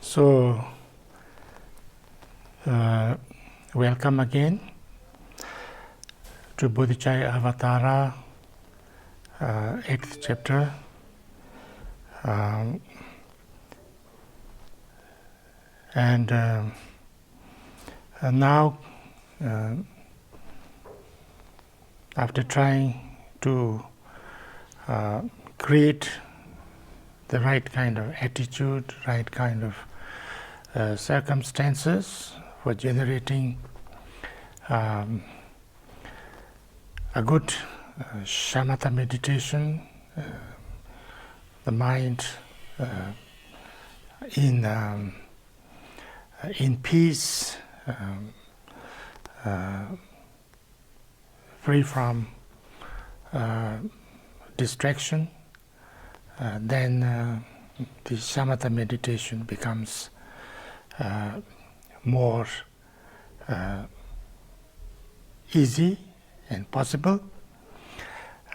So, welcome again to Bodhicharyavatara, 8th chapter. And now, after trying to create the right kind of attitude, right kind of circumstances for generating a good shamatha meditation, the mind in peace, free from distraction, then the shamatha meditation becomes more easy and possible.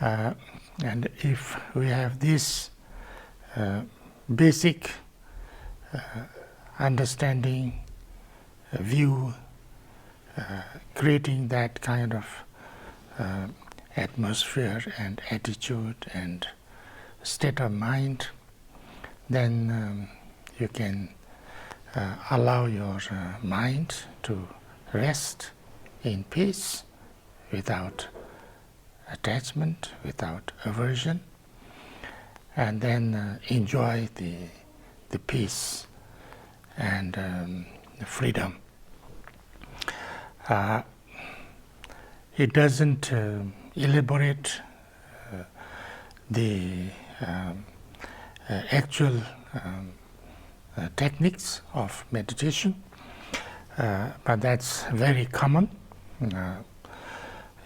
And if we have this basic understanding, view, creating that kind of atmosphere and attitude and state of mind, then you can allow your mind to rest in peace without attachment, without aversion, and then enjoy the peace and the freedom. It doesn't elaborate the actual techniques of meditation, but that's very common.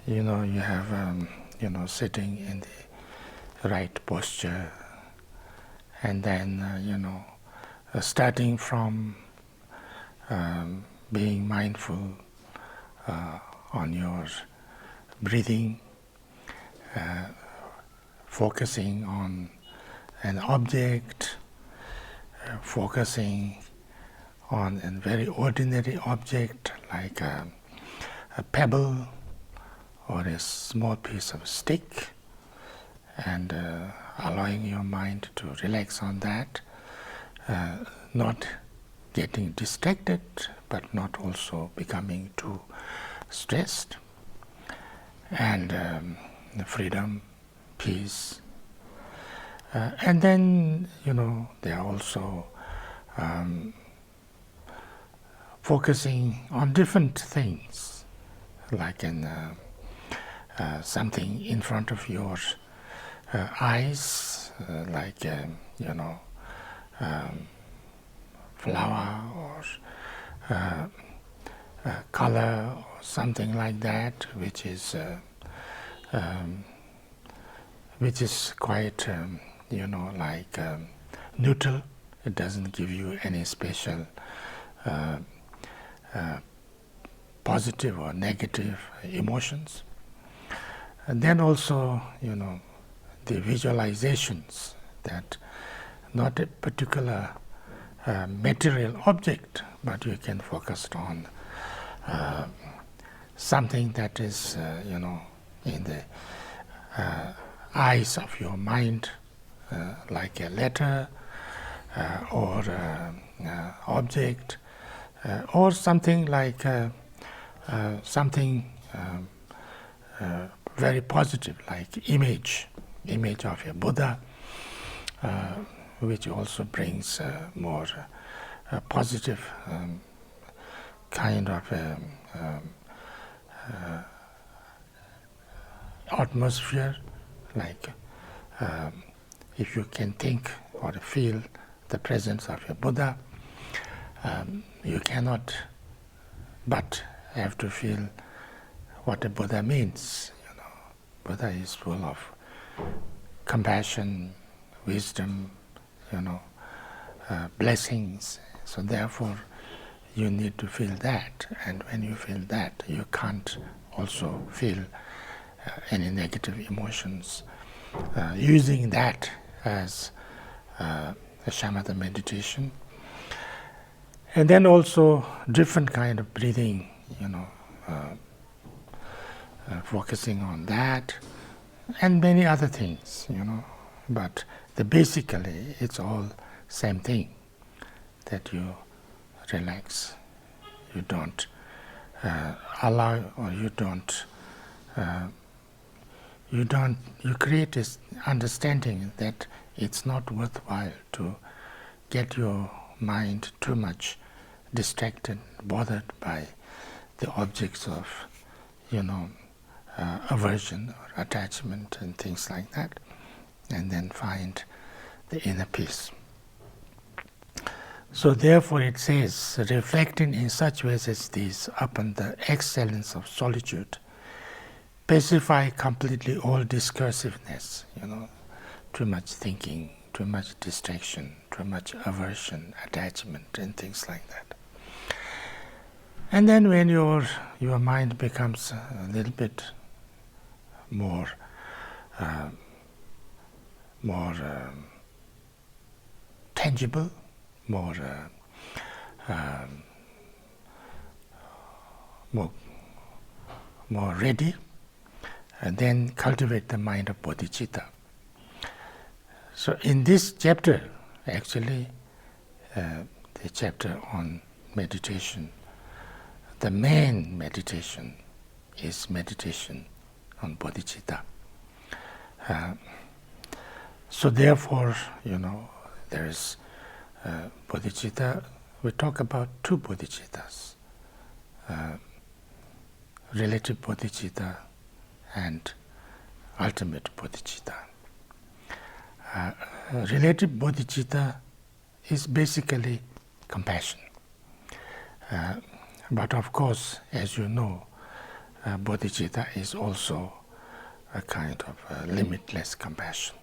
You have sitting in the right posture, and then starting from being mindful on your breathing, focusing on an object, focusing on a very ordinary object like a pebble or a small piece of stick, and allowing your mind to relax on that, not getting distracted but not also becoming too stressed, and freedom, peace. And then they are also focusing on different things, like in something in front of your eyes, like flower or color or something like that, which is quite like neutral. It doesn't give you any special positive or negative emotions. And then also the visualizations, that not a particular material object, but you can focus on something that is in the eyes of your mind, like a letter or object, or something like something very positive, like image of a Buddha, which also brings more positive kind of atmosphere. Like if you can think or feel the presence of a Buddha, you cannot but have to feel what a Buddha means. Buddha is full of compassion, wisdom, blessings. So therefore, you need to feel that, and when you feel that, you can't also feel any negative emotions. Using that as a shamatha meditation, And then also different kind of breathing, focusing on that, and many other things, But basically, it's all same thing, that you relax, you don't allow, or you create this understanding that it's not worthwhile to get your mind too much distracted, bothered by the objects of, aversion or attachment and things like that, and then find the inner peace. So therefore it says, reflecting in such ways as these upon the excellence of solitude, pacify completely all discursiveness, too much thinking, too much distraction, too much aversion, attachment, and things like that. And then when your mind becomes a little bit more tangible, more ready, and then cultivate the mind of Bodhicitta. So in this chapter, actually, the chapter on meditation, the main meditation is meditation on Bodhicitta. So therefore, there is Bodhicitta. We talk about two Bodhicittas, relative Bodhicitta and ultimate Bodhicitta. Relative Bodhicitta is basically compassion. But of course, as you know, Bodhicitta is also a kind of limitless compassion.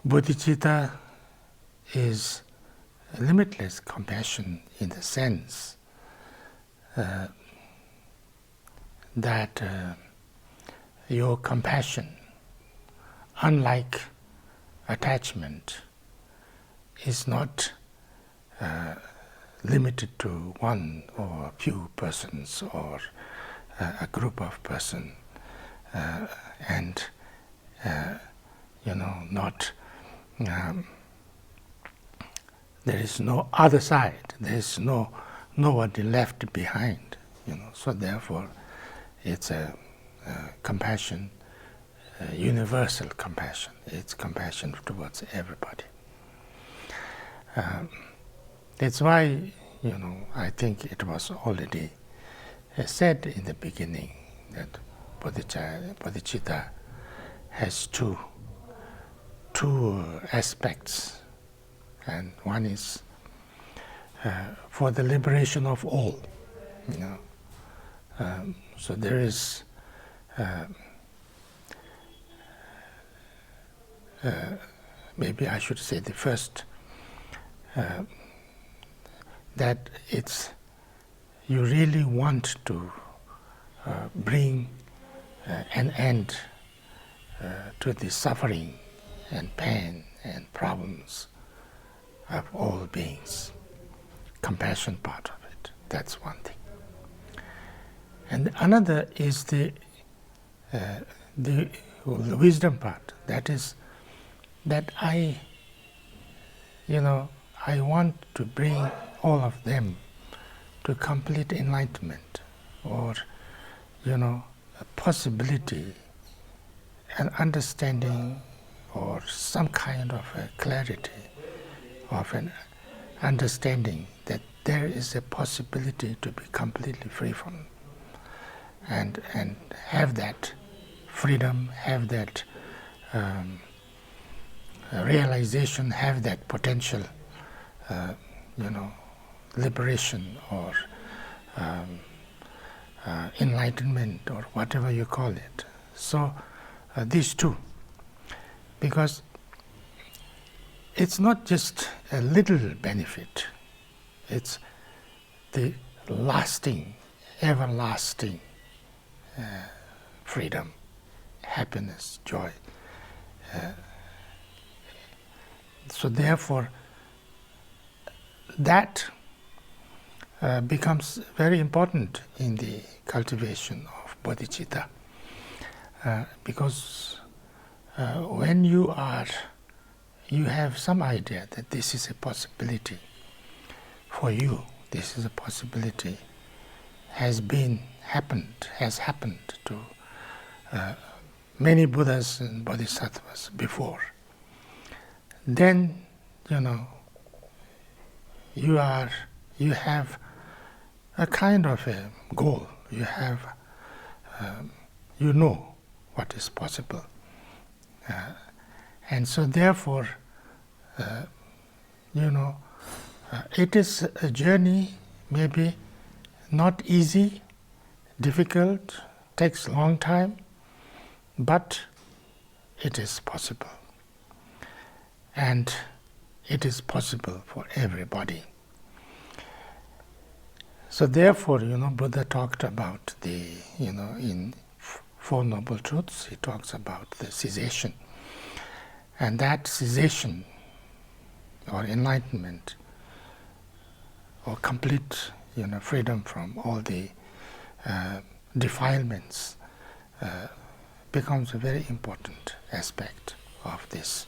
Bodhicitta is limitless compassion in the sense that your compassion, unlike attachment, is not limited to one or a few persons or a group of persons, and not there is no other side. There is nobody left behind. So therefore, it's a compassion, universal compassion. It's compassion towards everybody. That's why, I think it was already said in the beginning that Bodhicitta has two aspects, and one is for the liberation of all. So there is maybe I should say the first, that it's you really want to bring an end to the suffering and pain and problems of all beings. Compassion part of it, that's one thing. And another is the wisdom part. That is that I want to bring all of them to complete enlightenment, or a possibility, an understanding, or some kind of a clarity of an understanding that there is a possibility to be completely free from, and have that freedom, have that realization, have that potential, liberation or enlightenment, or whatever you call it. So these two, because it's not just a little benefit, it's the lasting, everlasting freedom, happiness, joy. So therefore, that becomes very important in the cultivation of bodhicitta, because when you have some idea that this is a possibility for you, this is a possibility, has happened to many Buddhas and Bodhisattvas before, then you have a kind of a goal. You have what is possible, and so therefore it is a journey, maybe not easy, difficult, takes a long time, but it is possible. And it is possible for everybody. So therefore, Buddha talked about in Four Noble Truths, he talks about the cessation. And that cessation, or enlightenment, or complete freedom from all the defilements, becomes a very important aspect of this.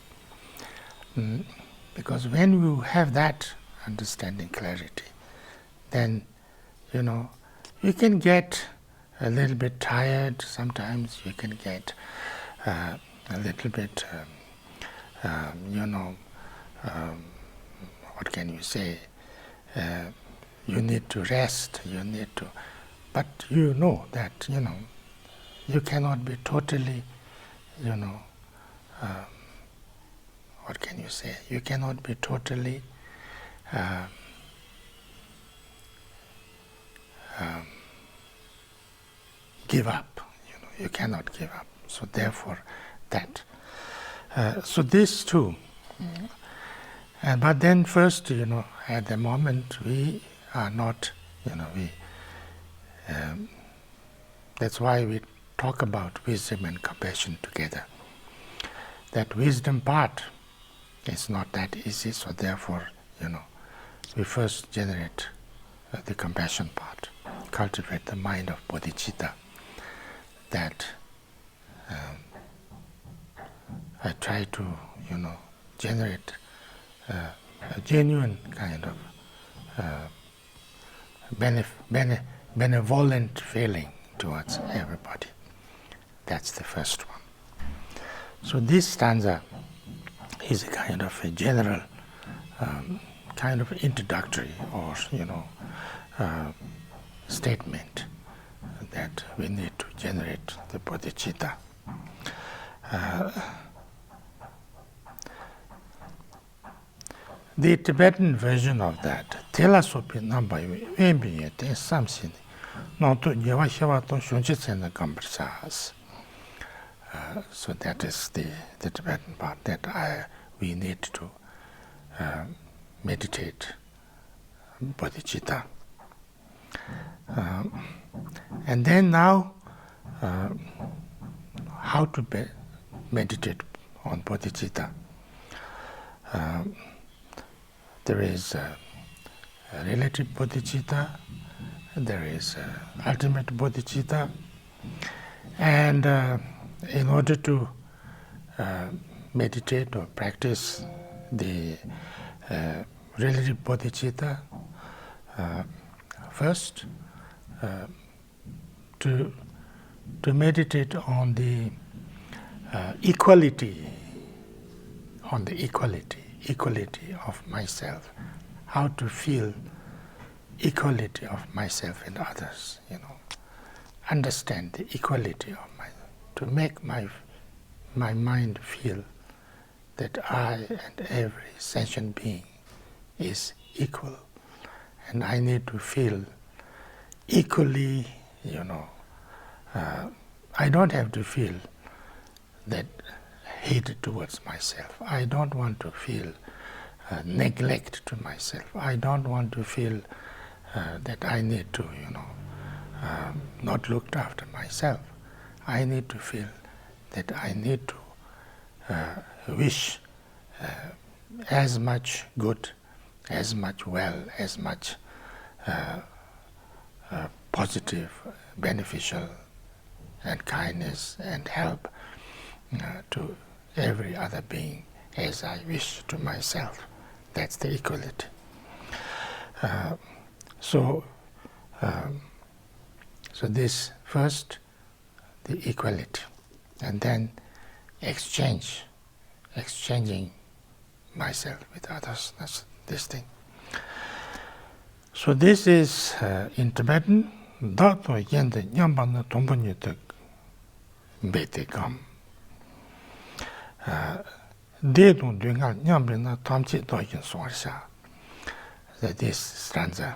Because when you have that understanding, clarity, then you can get a little bit tired sometimes, you can get a little bit what can you say, you need to rest, but that you cannot be totally what can you say, you cannot be totally give up, you cannot give up. So therefore that. So these two. But then first, at the moment we are not, that's why we talk about wisdom and compassion together. That wisdom part is not that easy, so therefore, we first generate the compassion part, cultivate the mind of bodhicitta, that I try to, generate a genuine kind of benevolent feeling towards everybody. That's the first one. So this stanza is a kind of a general, kind of introductory or statement that we need to generate the bodhicitta. The Tibetan version of that, Telasopi Namba Wembiye Samsin, not to Yavashavato Shunjitsen Gambersas. So that is the Tibetan part that we need to meditate bodhicitta. And then now, how to meditate on bodhicitta. There is a relative bodhicitta, there is ultimate bodhicitta, and in order to meditate or practice the relative bodhicitta, first to meditate on the equality of myself, how to feel equality of myself and others, understand the equality of myself, to make my mind feel that I and every sentient being is equal, and I need to feel equally, I don't have to feel that hate towards myself. I don't want to feel neglect to myself. I don't want to feel that I need to, not look after myself. I need to feel that I need to wish as much good as much as much positive, beneficial, and kindness and help to every other being as I wish to myself. That's the equality. So this first, the equality, and then exchanging myself with others. That's this thing. So this is in Tibetan. Dato yende nyambana tombonye te mbete gam. Dedon dunga nyambena tamchi doyin sorsha. This stanza.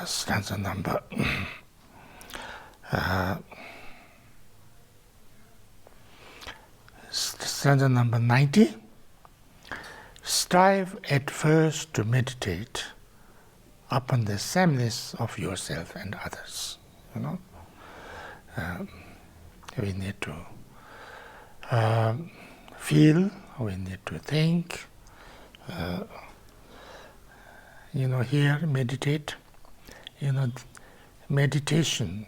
Stanza number stanza number 90. Strive at first to meditate upon the sameness of yourself and others. You know, we need to feel. We need to think. Here meditate. Meditation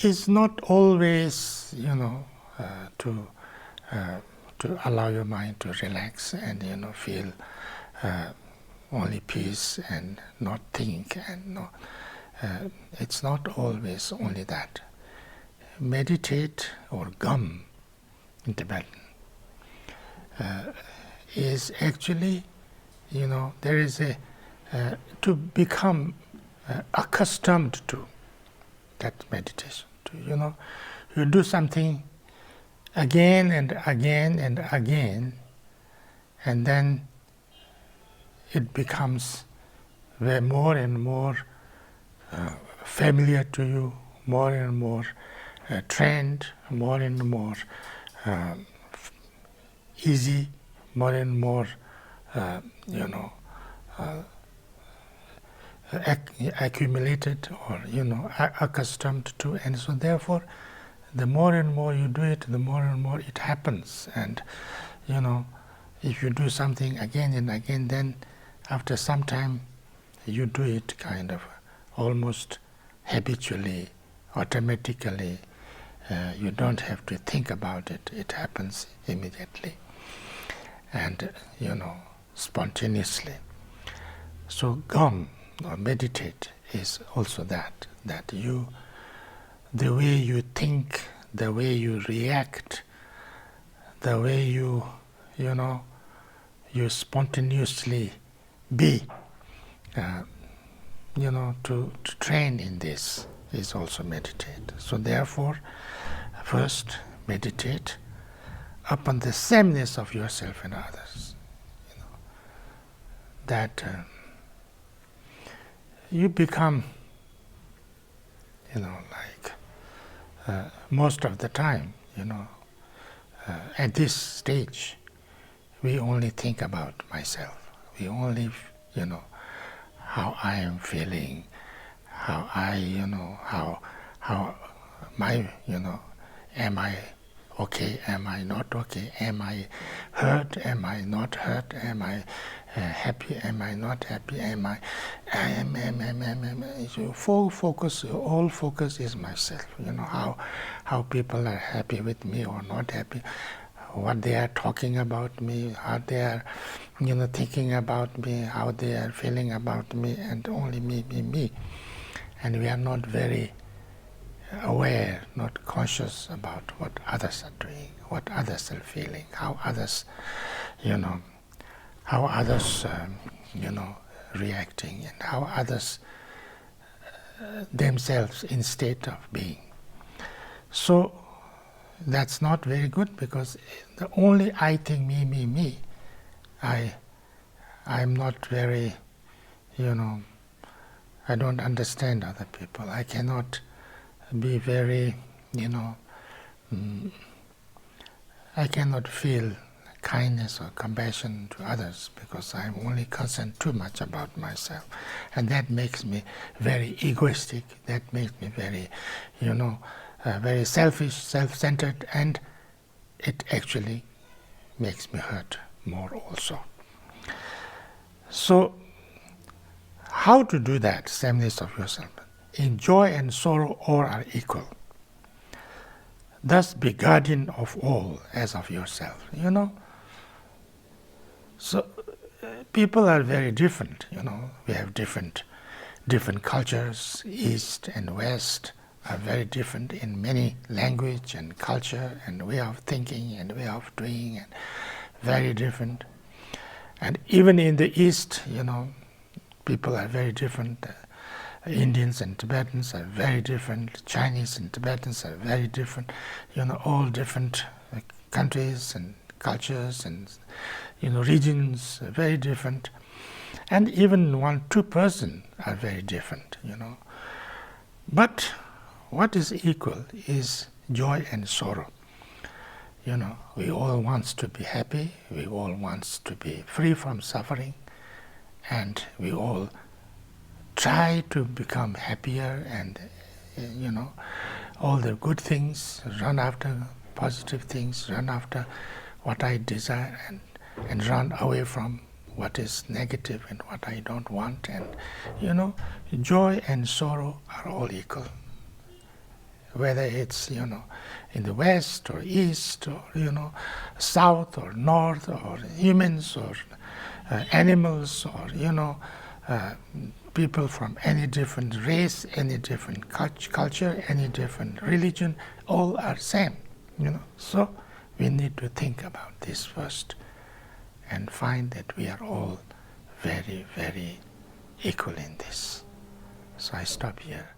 is not always, to allow your mind to relax and feel only peace and not think and it's not always only that. Meditate or gum in Tibetan is actually, there is a to become accustomed to that meditation. You do something again and again and again, and then it becomes more and more familiar to you, more and more trained, more and more easy, more and more accumulated or accustomed to, and so therefore the more and more you do it, the more and more it happens. And if you do something again and again, then after some time you do it kind of almost habitually, automatically. You don't have to think about it. It happens immediately and spontaneously. So gum or meditate is also that you, the way you think, the way you react, the way you spontaneously be, to train in this is also meditate. So therefore, first meditate upon the sameness of yourself and others. That you become, most of the time, at this stage, we only think about myself. We only, how I am feeling, how I, how my, am I okay, am I not okay, am I hurt, am I not hurt, am I happy, am I not happy, am I so all focus is myself. How people are happy with me or not happy, what they are talking about me, how they are thinking about me, how they are feeling about me, and only me. And we are not very aware, not conscious about what others are doing, what others are feeling, how others, reacting, and how others themselves in state of being. So that's not very good, because the only I think me, I'm not very, I don't understand other people. I cannot be very, I cannot feel kindness or compassion to others, because I'm only concerned too much about myself. And that makes me very egoistic, that makes me very, very selfish, self-centered, and it actually makes me hurt more also. So, how to do that, sameness of yourself? In joy and sorrow, all are equal. Thus be guardian of all as of yourself. So people are very different. We have different cultures. East and West are very different in many language and culture and way of thinking and way of doing, and very different. And even in the East, people are very different. Indians and Tibetans are very different. Chinese and Tibetans are very different. All different countries and cultures and regions are very different. And even 1-2 persons are very different. But what is equal is joy and sorrow. We all want to be happy. We all want to be free from suffering, and we all try to become happier and, all the good things, run after positive things, run after what I desire, and run away from what is negative and what I don't want. And, joy and sorrow are all equal. Whether it's, in the West or East or, South or North, or humans or animals, or, people from any different race, any different culture, any different religion, all are same. So we need to think about this first and find that we are all very, very equal in this. So I stop here.